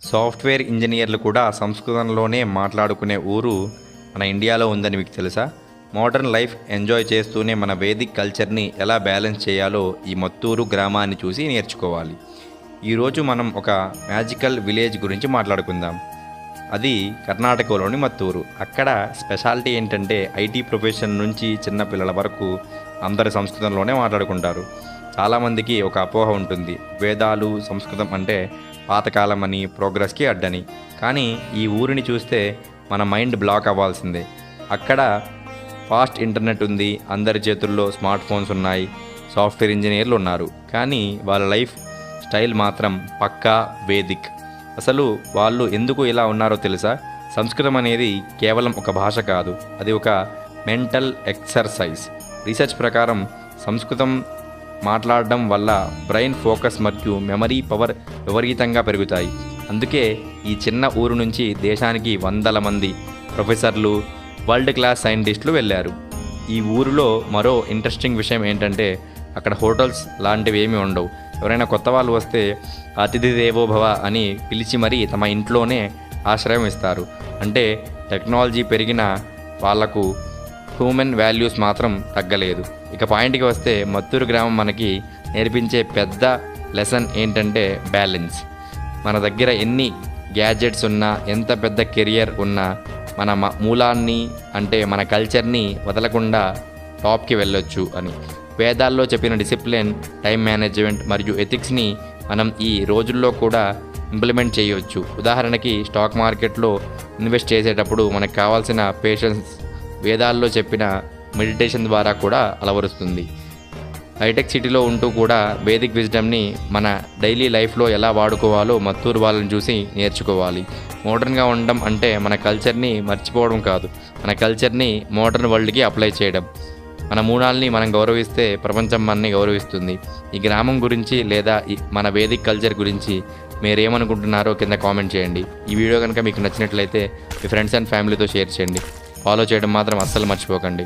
Software ఇంజనీర్లు కూడా సంస్కృతంలోనే మాట్లాడుకునే ఊరు మన ఇండియాలో ఉందని మీకు తెలుసా? మోడర్న్ లైఫ్ ఎంజాయ్ చేస్తూనే మన వేదిక్ కల్చర్ని ఎలా బ్యాలెన్స్ చేయాలో ఈ మత్తూరు గ్రామాన్ని చూసి నేర్చుకోవాలి. ఈరోజు మనం ఒక మ్యాజికల్ విలేజ్ గురించి మాట్లాడుకుందాం. అది కర్ణాటకలోని మత్తూరు. అక్కడ స్పెషాలిటీ ఏంటంటే ఐటీ ప్రొఫెషన్ నుంచి చిన్న పిల్లల వరకు అందరు సంస్కృతంలోనే మాట్లాడుకుంటారు. చాలామందికి ఒక అపోహ ఉంటుంది, వేదాలు సంస్కృతం అంటే పాతకాలం అని, ప్రోగ్రెస్కి అడ్డని. కానీ ఈ ఊరిని చూస్తే మన మైండ్ బ్లాక్ అవ్వాల్సిందే. అక్కడ ఫాస్ట్ ఇంటర్నెట్ ఉంది, అందరి చేతుల్లో స్మార్ట్ ఫోన్స్ ఉన్నాయి, సాఫ్ట్వేర్ ఇంజనీర్లు ఉన్నారు. కానీ వాళ్ళ లైఫ్ స్టైల్ మాత్రం పక్కా వేదిక్. అసలు వాళ్ళు ఎందుకు ఇలా ఉన్నారో తెలుసా? సంస్కృతం అనేది కేవలం ఒక భాష కాదు, అది ఒక మెంటల్ ఎక్సర్సైజ్. రీసెర్చ్ ప్రకారం సంస్కృతం మాట్లాడడం వల్ల బ్రెయిన్ ఫోకస్ మరియు మెమరీ పవర్ విపరీతంగా పెరుగుతాయి. అందుకే ఈ చిన్న ఊరు నుంచి దేశానికి వందల మంది ప్రొఫెసర్లు, వరల్డ్ క్లాస్ సైంటిస్టులు వెళ్ళారు. ఈ ఊరిలో మరో ఇంట్రెస్టింగ్ విషయం ఏంటంటే అక్కడ హోటల్స్ లాంటివి ఏమీ ఉండవు. ఎవరైనా కొత్త వాళ్ళు వస్తే అతిథి దేవో భవ అని పిలిచి మరీ తమ ఇంట్లోనే ఆశ్రయం ఇస్తారు. అంటే టెక్నాలజీ పెరిగిన వాళ్లకు హ్యూమన్ వాల్యూస్ మాత్రం తగ్గలేదు. ఇక పాయింట్కి వస్తే మత్తూరు గ్రామం మనకి నేర్పించే పెద్ద లెసన్ ఏంటంటే బ్యాలెన్స్. మన దగ్గర ఎన్ని గ్యాడ్జెట్స్ ఉన్నా, ఎంత పెద్ద కెరియర్ ఉన్నా, మన మూలాన్ని అంటే మన కల్చర్ని వదలకుండా టాప్కి వెళ్ళొచ్చు అని. వేదాల్లో చెప్పిన డిసిప్లిన్, టైం మేనేజ్మెంట్ మరియు ఎథిక్స్ని మనం ఈ రోజుల్లో కూడా ఇంప్లిమెంట్ చేయవచ్చు. ఉదాహరణకి స్టాక్ మార్కెట్లో ఇన్వెస్ట్ చేసేటప్పుడు మనకు కావాల్సిన పేషెన్స్ వేదాల్లో చెప్పిన మెడిటేషన్ ద్వారా కూడా అలవరుస్తుంది. హైటెక్ సిటీలో ఉంటూ కూడా వేదిక్ విజ్డమ్ని మన డైలీ లైఫ్లో ఎలా వాడుకోవాలో మత్తూరు వాళ్ళని చూసి నేర్చుకోవాలి. మోడర్న్గా ఉండడం అంటే మన కల్చర్ని మర్చిపోవడం కాదు, మన కల్చర్ని మోడర్న్ వరల్డ్కి అప్లై చేయడం. మన మూలాల్ని మనం గౌరవిస్తే ప్రపంచం మనని గౌరవిస్తుంది. ఈ గ్రామం గురించి లేదా మన వేదిక్ కల్చర్ గురించి మీరేమనుకుంటున్నారో కింద కామెంట్ చేయండి. ఈ వీడియో కనుక మీకు నచ్చినట్లయితే మీ ఫ్రెండ్స్ అండ్ ఫ్యామిలీతో షేర్ చేయండి. ఫాలో చేయడం మాత్రం అస్సలు మర్చిపోకండి.